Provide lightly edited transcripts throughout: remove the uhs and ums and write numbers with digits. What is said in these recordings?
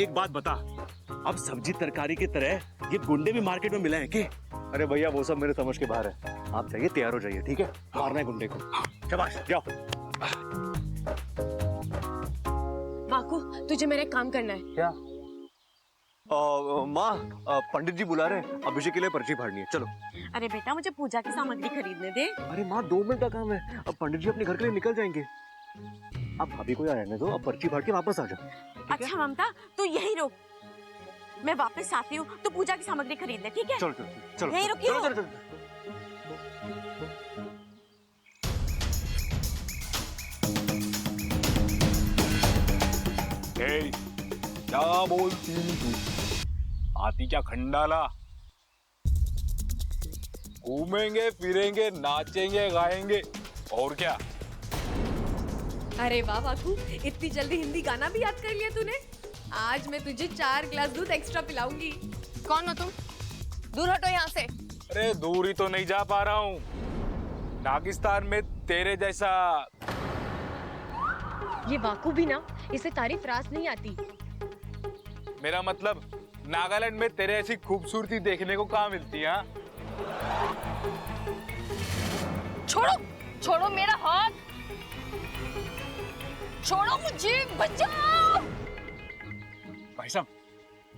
एक बात बता, अब सब्जी तरकारी की तरह ये गुंडे भी मार्केट में मिले हैं क्या? अरे भैया वो सब मेरे समझ के बाहर है, आप जाइए तैयार हो जाइए, ठीक है? मारना है गुंडे को। शाबाश, जाओ। वाकू, तुझे मेरा एक काम करना है। क्या? माँ, पंडित जी बुला रहे हैं, अभिषेक के लिए पर्ची फाड़नी है, चलो। अरे बेटा, मुझे पूजा की सामग्री खरीदने दे। अरे माँ 2 मिनट का काम है, अब पंडित जी अपने घर के लिए निकल जाएंगे। अब भाभी को यहाँ रहने दो, अब पर्ची फाड़ के वापस आ जाओ। अच्छा ममता, तू यही रुक, मैं वापस आती हूँ तो पूजा की सामग्री खरीद ले, ठीक है? चलो चलो चलो, यही रुकी चलो हो। चलो चलो। ए, क्या बोलती तू? आती क्या खंडाला? घूमेंगे फिरेंगे नाचेंगे गाएंगे और क्या? अरे वाह वाकू, इतनी जल्दी हिंदी गाना भी याद कर लिया तूने। आज मैं तुझे 4 ग्लास दूध एक्स्ट्रा पिलाऊंगी। कौन हो तुम? दूर हटो यहाँ से। अरे दूर ही तो नहीं जा पा रहा हूँ, नागिस्तान में तेरे जैसा। ये वाकू भी ना, इसे तारीफ रास नहीं आती। मेरा मतलब नागालैंड में तेरे ऐसी खूबसूरती देखने को कहाँ मिलती है? हाँ? छोड़ो, छोड़ो मेरा हाथ, छोड़ो मुझे, बचाओ। भाई साहब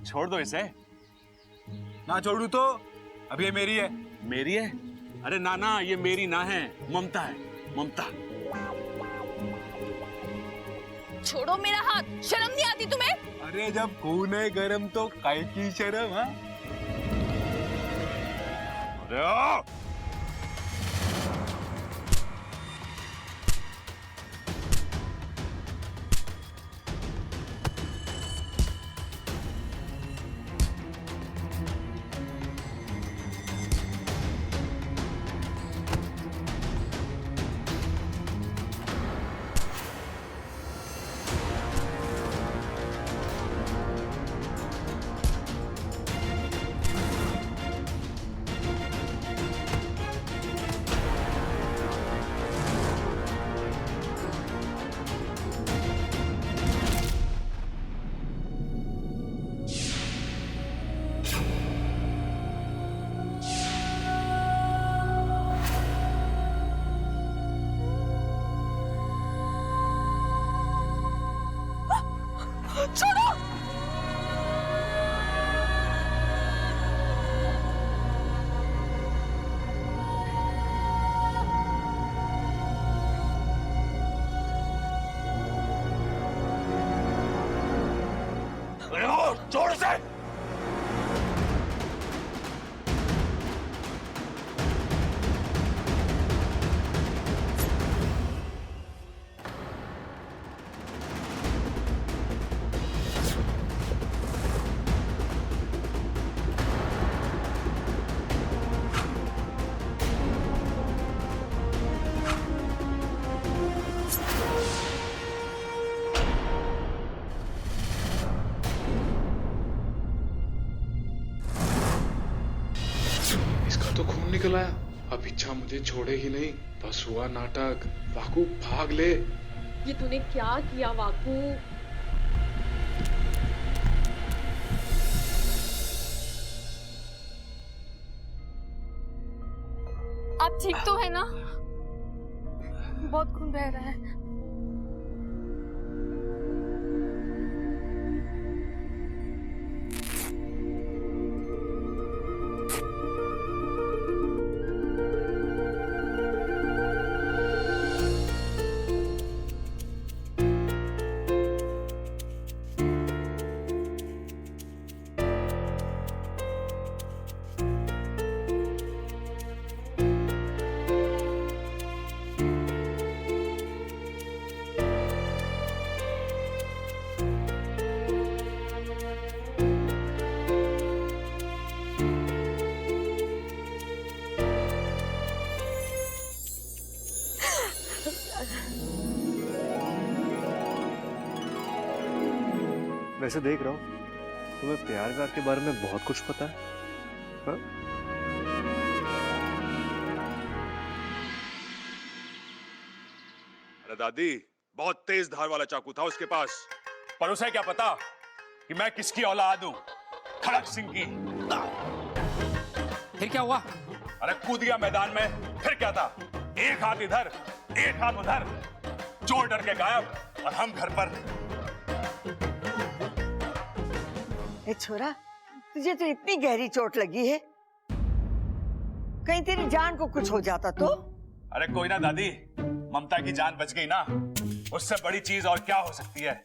छोड़ दो इसे। ना छोड़ू तो अब ये मेरी है। मेरी है? अरे ना, ये मेरी ना है, ममता है, ममता। छोड़ो मेरा हाथ, शर्म नहीं आती तुम्हें? अरे जब खून है गरम तो काय की शर्म? हाँ? अरे ओ! छोड़ो। अरे ओ, छोड़ से। इसका तो खून निकल आया। अब इच्छा मुझे छोड़ेगी नहीं। बस हुआ नाटक। वाकू भाग ले। ये तूने क्या किया वाकू? आप ठीक तो है ना? बहुत खून बह रहा है। वैसे देख रहा हूँ तुम्हें प्यार व्यार के बारे में बहुत कुछ पता है, हाँ? अरे दादी, बहुत तेज धार वाला चाकू था उसके पास, पर उसे क्या पता कि मैं किसकी औलाद हूं, खड़क सिंह की। फिर क्या हुआ? अरे कूद गया मैदान में, फिर क्या था, एक हाथ इधर एक हाथ उधर, चोर डर के गायब और हम घर पर। ए छोरा, तुझे तो इतनी गहरी चोट लगी है, कहीं तेरी जान को कुछ हो जाता तो? अरे कोई ना दादी, ममता की जान बच गई ना, उससे बड़ी चीज और क्या हो सकती है।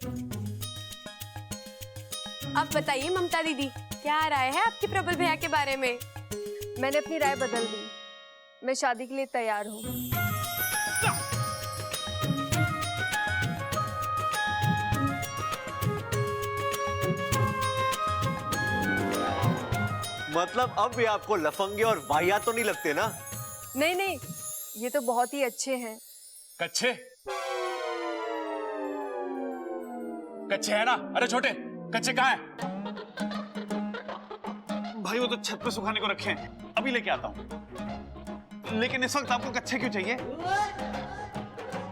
अब बताइए ममता दीदी, क्या राय है आपकी प्रबल भैया के बारे में? मैंने अपनी राय बदल दी, मैं शादी के लिए तैयार हूँ। मतलब अब भी आपको लफंगे और वाहियात तो नहीं लगते ना? नहीं नहीं, ये तो बहुत ही अच्छे हैं। कच्चे कच्चे है ना? अरे छोटे, कच्चे कहाँ हैं? भाई वो तो छत पे सुखाने को रखे हैं, अभी लेके आता हूँ। लेकिन इस वक्त आपको कच्चे क्यों चाहिए?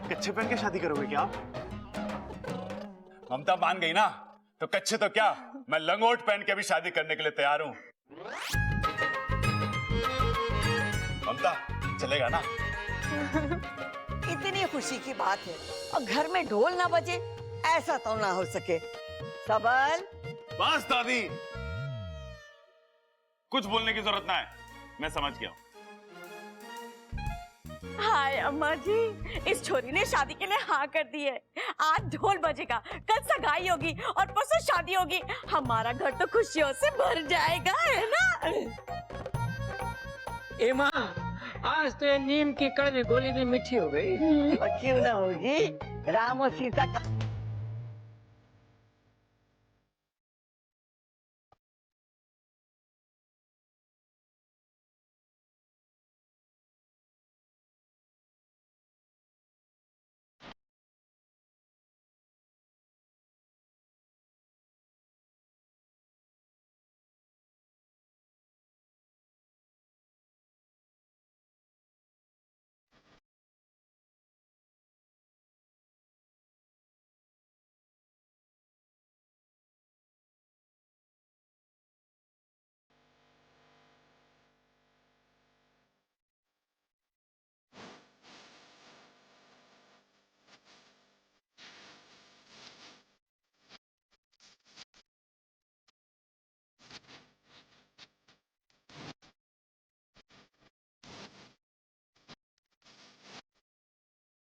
कच्चे पहन के शादी करोगे क्या आप? ममता मान गई ना, तो कच्चे तो क्या, मैं लंगोट पहन के भी शादी करने के लिए तैयार हूं। ममता चलेगा ना? इतनी खुशी की बात है और घर में ढोल ना बजे, ऐसा तो ना हो सके। सबल, बस दादी, कुछ बोलने की जरूरत ना है, मैं समझ गया हूं। हाय अम्मा जी, इस छोरी ने शादी के लिए हाँ कर दी है। आज ढोल बजेगा, कल सगाई होगी और परसों शादी होगी। हमारा घर तो खुशियों से भर जाएगा, है ना? ए माँ, आज तो ये नीम की कड़वी गोली भी मीठी हो गई। और क्यों ना होगी, राम और सीता का।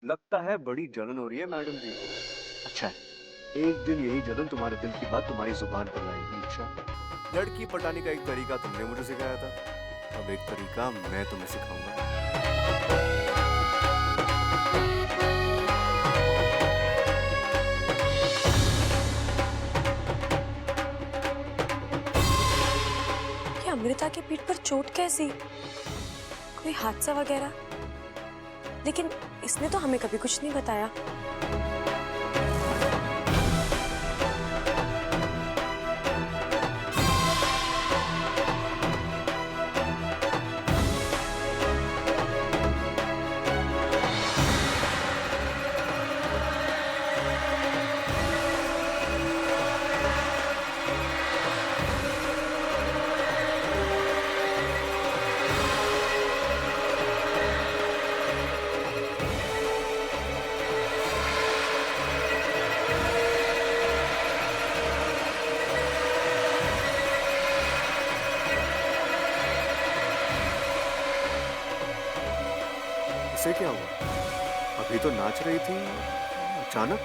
लगता है बड़ी जलन हो रही है मैडम जी। अच्छा है, एक दिन यही जलन तुम्हारे दिल की बात तुम्हारी जुबान पर लाएगी। अच्छा, लड़की पटाने का एक तरीका तुमने मुझे सिखाया था, अब एक तरीका मैं तुम्हें सिखाऊंगा। कि अमृता के पीठ पर चोट कैसी? कोई हादसा वगैरह? लेकिन इसने तो हमें कभी कुछ नहीं बताया। इसे क्या हुआ? अभी तो नाच रही थी, अचानक?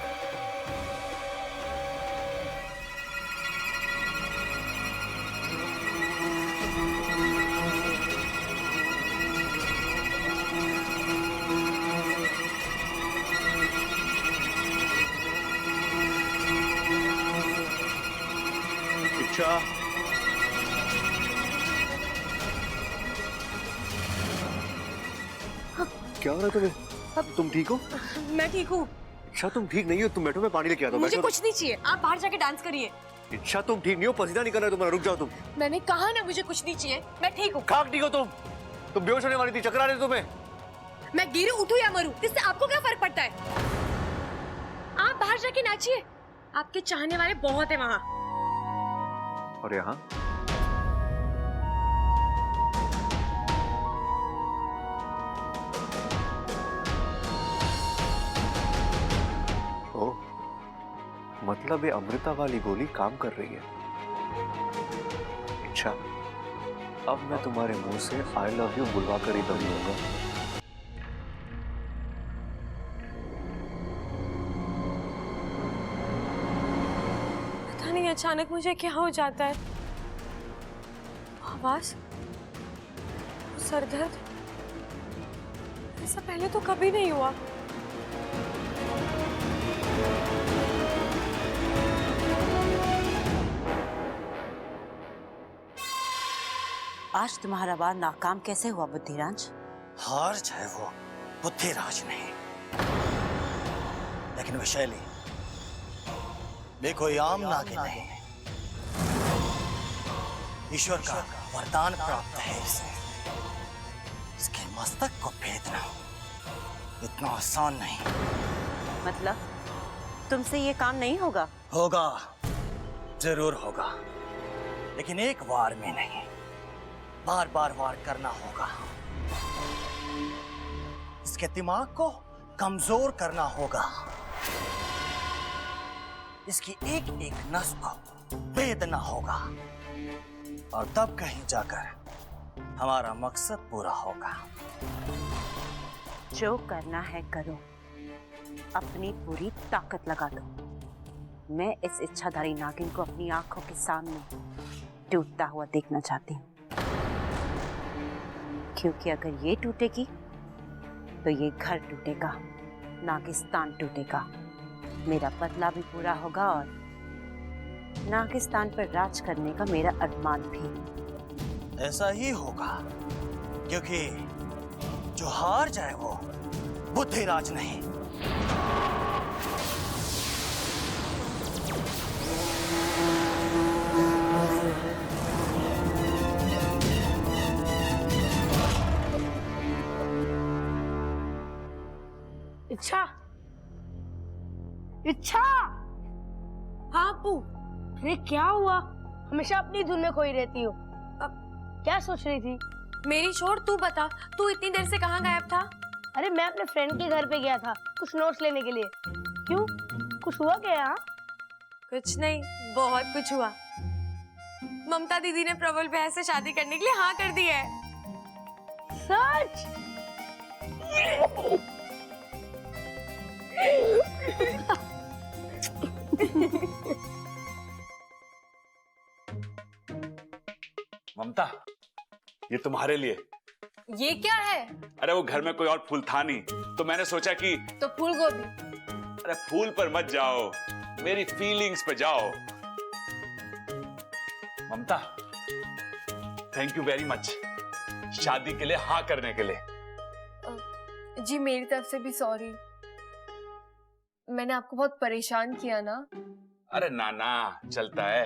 इच्छा, क्या हो रहा है तुम्हें? अब तुम ठीक हो? मैं ठीक हूँ। इच्छा तुम ठीक नहीं हो, तुम बैठो, मैं पानी लेके आता हूँ। मुझे बैठो। कुछ नहीं चाहिए, आप बाहर जाके डांस करिए। इच्छा तुम ठीक नहीं हो, पसीना निकल रहा है तुम्हारा, रुक जाओ तुम। मैंने कहा ना मुझे कुछ नहीं चाहिए, मैं ठीक हूँ। खाक ठीक हो तुम बेहोश होने वाली थी, चक्कर आ रहे थे तुम्हें। मैं गिरूं, उठूं या मरूं, इससे आपको क्या फर्क पड़ता है? आप बाहर जाके नाचिए, आपके चाहने वाले बहुत है वहाँ। और यहाँ ओ, मतलब ये अमृता वाली गोली काम कर रही है। अच्छा, अब मैं तुम्हारे मुंह से आई लव यू बुलवा कर ही दम लूंगा। पता नहीं अचानक मुझे क्या हो जाता है। आवाज, सरदर्द, ऐसा पहले तो कभी नहीं हुआ। आज तुम्हारा वार नाकाम कैसे हुआ बुद्धिराज? हार चाहे वो बुद्धिराज नहीं, लेकिन विशैली वे कोई आम नागिन नहीं। ईश्वर का वरदान प्राप्त है इसे। इसके मस्तक को भेदना इतना आसान नहीं। मतलब तुमसे ये काम नहीं होगा? होगा, जरूर होगा, लेकिन एक वार में नहीं, बार बार वार करना होगा। इसके दिमाग को कमजोर करना होगा। इसकी एक एक नस को भेदना होगा, और तब कहीं जाकर हमारा मकसद पूरा होगा। जो करना है करो, अपनी पूरी ताकत लगा दो। मैं इस इच्छाधारी नागिन को अपनी आंखों के सामने टूटता हुआ देखना चाहती हूँ, क्योंकि अगर ये टूटेगी तो ये घर टूटेगा, नागिस्तान टूटेगा। मेरा बदला भी पूरा होगा और नागिस्तान पर राज करने का मेरा अरमान भी। ऐसा ही होगा, क्योंकि जो हार जाए वो बुद्धिराज नहीं। इच्छा, इच्छा। हाँ अप्पू। अरे क्या हुआ? हमेशा अपनी धुन में खोई रहती हो। अब क्या सोच रही थी? मेरी छोड़, तू बता, तू इतनी देर से कहाँ गायब था? अरे मैं अपने फ्रेंड के घर पे गया था कुछ नोट्स लेने के लिए। क्यों, कुछ हुआ क्या यहाँ? कुछ नहीं, बहुत कुछ हुआ। ममता दीदी ने प्रबल भैया से शादी करने के लिए हाँ कर दी है। सच? ममता, ये तुम्हारे लिए। ये क्या है? अरे वो घर में कोई और फूल था नहीं, तो मैंने सोचा कि तो फूल गोभी। अरे फूल पर मत जाओ, मेरी फीलिंग्स पे जाओ। ममता, थैंक यू वेरी मच शादी के लिए हाँ करने के लिए। जी मेरी तरफ से भी सॉरी, मैंने आपको बहुत परेशान किया ना। अरे ना, चलता है।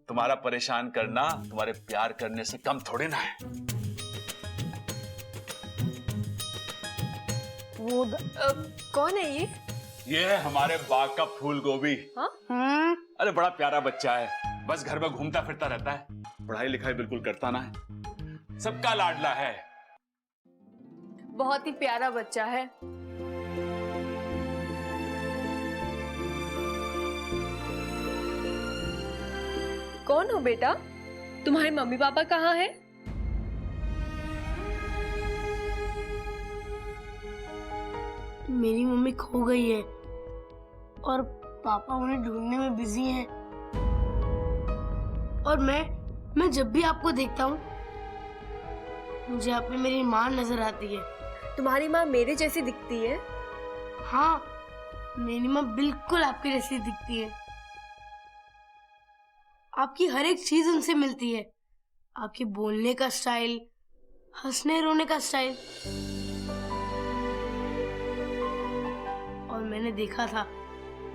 तुम्हारा परेशान करना तुम्हारे प्यार करने से कम थोड़ी ना है। वो कौन है ये? ये है हमारे बाग का फूल गोभी। हाँ? अरे बड़ा प्यारा बच्चा है, बस घर में घूमता फिरता रहता है, पढ़ाई लिखाई बिल्कुल करता ना है, सबका लाडला है। बहुत ही प्यारा बच्चा है। कौन हो बेटा? तुम्हारे मम्मी पापा कहाँ हैं? मेरी मम्मी खो गई है और पापा उन्हें ढूंढने में बिजी हैं। और मैं जब भी आपको देखता हूँ मुझे आप में मेरी माँ नजर आती है। तुम्हारी माँ मेरे जैसी दिखती है? हाँ, मेरी माँ बिल्कुल आपकी जैसी दिखती है। आपकी हर एक चीज उनसे मिलती है, आपके बोलने का स्टाइल, हंसने रोने का स्टाइल। और मैंने देखा था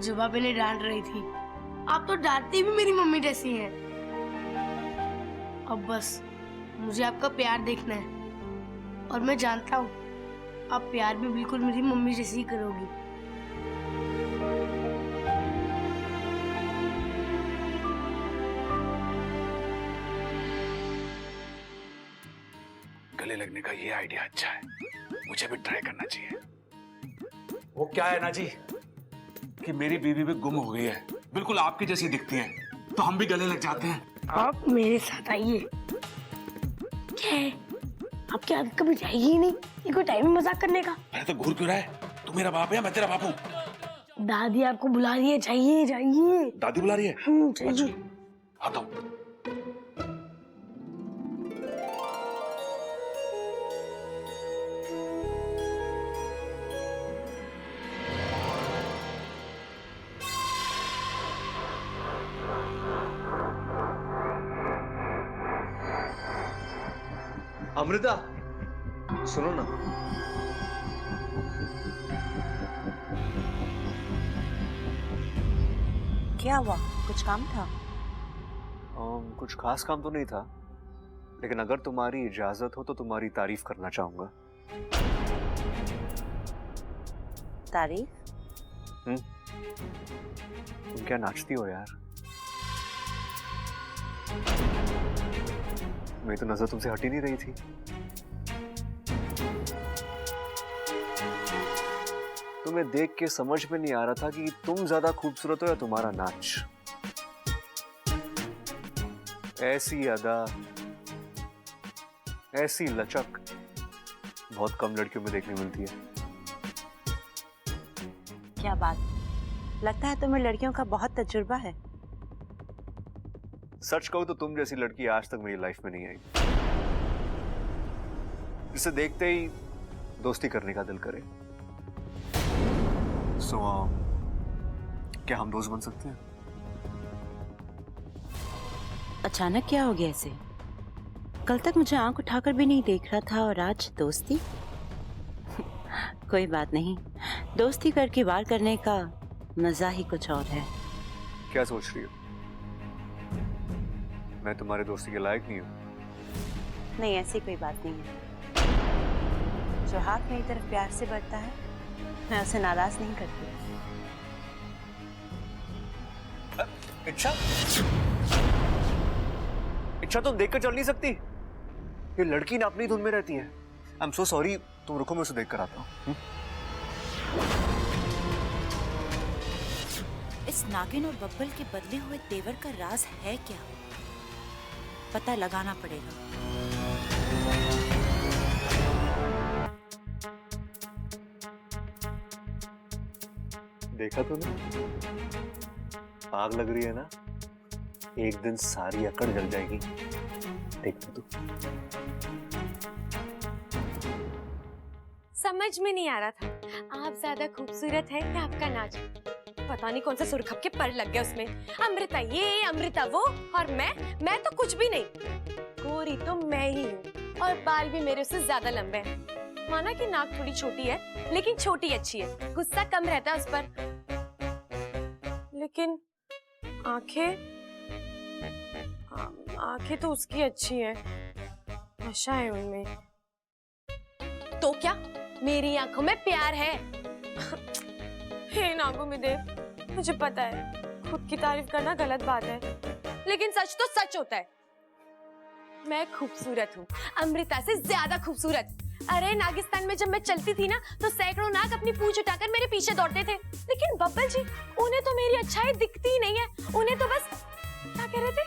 जब आप इन्हें डांट रही थी, आप तो डांटती भी मेरी मम्मी जैसी हैं। अब बस मुझे आपका प्यार देखना है और मैं जानता हूँ आप प्यार भी बिल्कुल मेरी मम्मी जैसी ही करोगी। गले लगने का ये आइडिया अच्छा है, मुझे भी ट्राई करना चाहिए। वो क्या है ना जी कि मेरी बीवी भी गुम हो गई है, बिल्कुल आपकी जैसी दिखती है, तो हम भी गले लग जाते हैं। आप मेरे साथ आइए। क्या है, आपकी आदत कभी जाएगी ही नहीं, ये कोई टाइम है मजाक करने का। अरे तो घूर क्यों रहा है? तू मेरा बाप है या मैं तेरा बाप हूँ? दादी आपको बुला रही है, जाइए जाइए। दादी बुला रही है? जाइए। आता हूँ। अमृता, सुनो ना। क्या हुआ? कुछ काम था? कुछ खास काम तो नहीं था, लेकिन अगर तुम्हारी इजाजत हो तो तुम्हारी तारीफ करना चाहूंगा। तारीफ? तुम क्या नाचती हो यार? मेरी तो नजर तुमसे हट ही नहीं रही थी। तुम्हें देख के समझ में नहीं आ रहा था कि तुम ज्यादा खूबसूरत हो या तुम्हारा नाच। ऐसी अदा, ऐसी लचक बहुत कम लड़कियों में देखने मिलती है। क्या बात, लगता है तुम्हें लड़कियों का बहुत तजुर्बा है। सच कहूं तो तुम जैसी लड़की आज तक मेरी लाइफ में नहीं आई, जिसे देखते ही दोस्ती करने का दिल करे। सो क्या हम दोस्त बन सकते हैं? अचानक क्या हो गया इसे? कल तक मुझे आंख उठाकर भी नहीं देख रहा था और आज दोस्ती? कोई बात नहीं, दोस्ती करके वार करने का मजा ही कुछ और है। क्या सोच रही हो? मैं तुम्हारे दोस्ती के लायक नहीं हूं? नहीं, ऐसी कोई बात नहीं है। जो हाथ मेरी तरफ प्यार से बढ़ता है, मैं उसे नाराज नहीं करती। इच्छा, इच्छा तुम देखकर चल नहीं सकती? ये लड़की ना अपनी धुन में रहती है। आई एम सो सॉरी, तुम रुको, मैं उसे देख कर आता हूँ। इस नागिन और बब्बल के बदले हुए तेवर का राज है क्या? पता लगाना पड़ेगा। देखा तूने? आग लग रही है ना, एक दिन सारी अकड़ जल जाएगी। देख तू। समझ में नहीं आ रहा था, आप ज्यादा खूबसूरत है या आपका नाच? पता नहीं कौन सा सुरखप के पर लग गया उसमें। अमृता ये, अमृता वो, और मैं तो कुछ भी नहीं। गोरी तो मैं ही हूँ और बाल भी मेरे से ज्यादा लंबे हैं। माना कि नाक थोड़ी छोटी है, लेकिन छोटी अच्छी है, गुस्सा कम रहता है उस पर। लेकिन आंखें तो उसकी अच्छी है, नशा है उनमें। तो क्या मेरी आंखों में प्यार है? हे नागुमिदेव, मुझे पता है खुद की तारीफ करना गलत बात है, लेकिन सच तो सच होता है। मैं खूबसूरत हूँ, अमृता से ज्यादा खूबसूरत। अरे नागिस्तान में जब मैं चलती थी ना, तो सैकड़ों नाग अपनी पूंछ उठाकर मेरे पीछे दौड़ते थे। लेकिन बब्बल जी, उन्हें तो मेरी अच्छाई दिखती ही नहीं है। उन्हें तो बस, क्या कह रहे थे?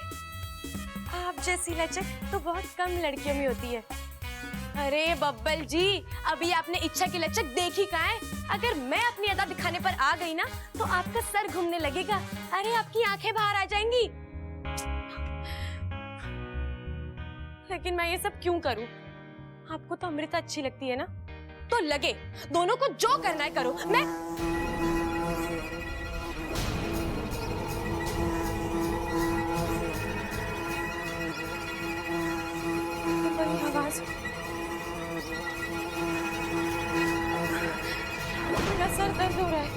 आप जैसी लचक तो बहुत कम लड़कियों में होती है। अरे बब्बल जी, अभी आपने इच्छा की लचक देखी कहाँ है? अगर मैं अपनी अदा दिखाने पर आ गई ना, तो आपका सर घूमने लगेगा। अरे आपकी आंखें बाहर आ जाएंगी। लेकिन मैं ये सब क्यों करूं? आपको तो अमृता अच्छी लगती है ना, तो लगे, दोनों को जो करना है करो। मैं आवाज, मेरा सर दर्द हो रहा है।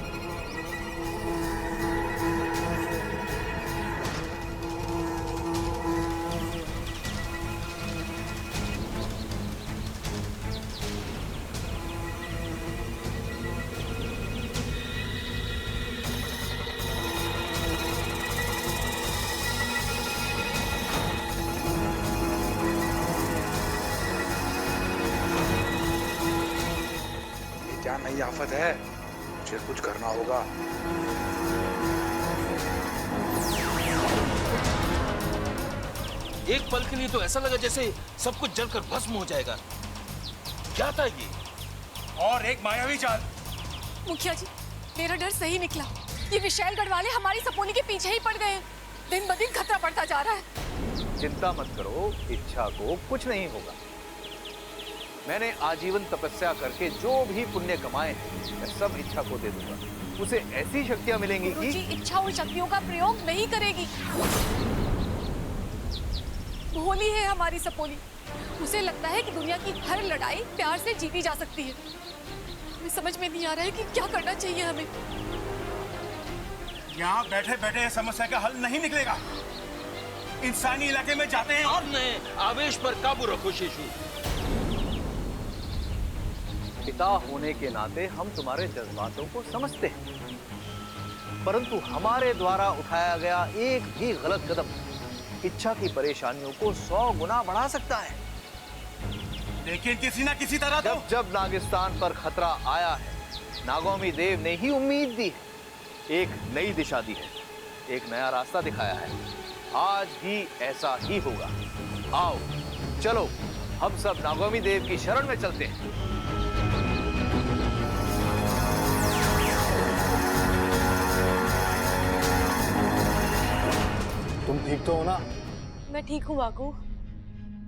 क्या नई आफत है? मुझे कुछ करना होगा। एक पल के लिए तो ऐसा लगा जैसे सब कुछ जलकर भस्म हो जाएगा। क्या था ये? और एक मायावी चाल। मुखिया जी, मेरा डर सही निकला। ये विशालगढ़ वाले हमारी सपोनी के पीछे ही पड़ गए हैं। दिन ब दिन खतरा बढ़ता जा रहा है। चिंता मत करो, इच्छा को कुछ नहीं होगा। मैंने आजीवन तपस्या करके जो भी पुण्य कमाए हैं मैं सब इच्छा को दे दूंगा। उसे ऐसी शक्तियां मिलेंगी गुरुजी, कि इच्छा उन शक्तियों का प्रयोग नहीं करेगी। भोली है हमारी सपोनी। उसे लगता है कि दुनिया की हर लड़ाई प्यार से जीती जा सकती है। हमें समझ में नहीं आ रहा है कि क्या करना चाहिए हमें। यहाँ बैठे बैठे समस्या का हल नहीं निकलेगा। इंसानी इलाके में जाते हैं और आवेश पर काबू रखो शिशु। पिता होने के नाते हम तुम्हारे जज्बातों को समझते हैं, परंतु हमारे द्वारा उठाया गया एक भी गलत कदम इच्छा की परेशानियों को 100 गुना बढ़ा सकता है। लेकिन किसी ना किसी तरह जब जब नागिस्तान पर खतरा आया है, नागोमी देव ने ही उम्मीद दी है, एक नई दिशा दी है, एक नया रास्ता दिखाया है। आज भी ऐसा ही होगा। आओ चलो हम सब नागोमी देव की शरण में चलते हैं। तुम ठीक तो हो ना? मैं ठीक हूँ बाकू,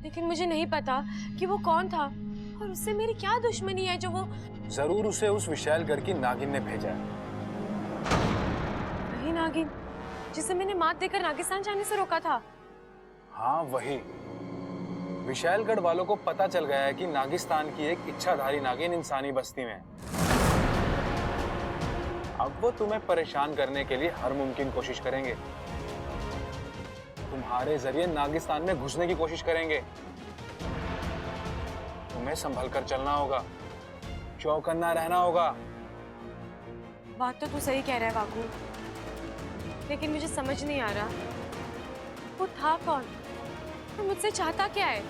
लेकिन मुझे नहीं पता कि वो कौन था और उससे मेरी क्या दुश्मनी है जो वो। जरूर उसे उस विशालगढ़ की नागिन ने भेजा है। वही नागिन जिसे मैंने मात देकर नागिस्तान जाने से रोका था। हाँ वही। विशालगढ़ वालों को पता चल गया है कि नागिस्तान की एक इच्छाधारी नागिन इंसानी बस्ती में है। अब वो तुम्हें परेशान करने के लिए हर मुमकिन कोशिश करेंगे। तुम्हारे जरिए नागिस्तान में घुसने की कोशिश करेंगे। तुम्हें संभल कर चलना होगा, चौकन्ना रहना होगा। बात तो तू सही कह रहा है बाकू, लेकिन मुझे समझ नहीं आ रहा वो था कौन और मुझसे चाहता क्या है।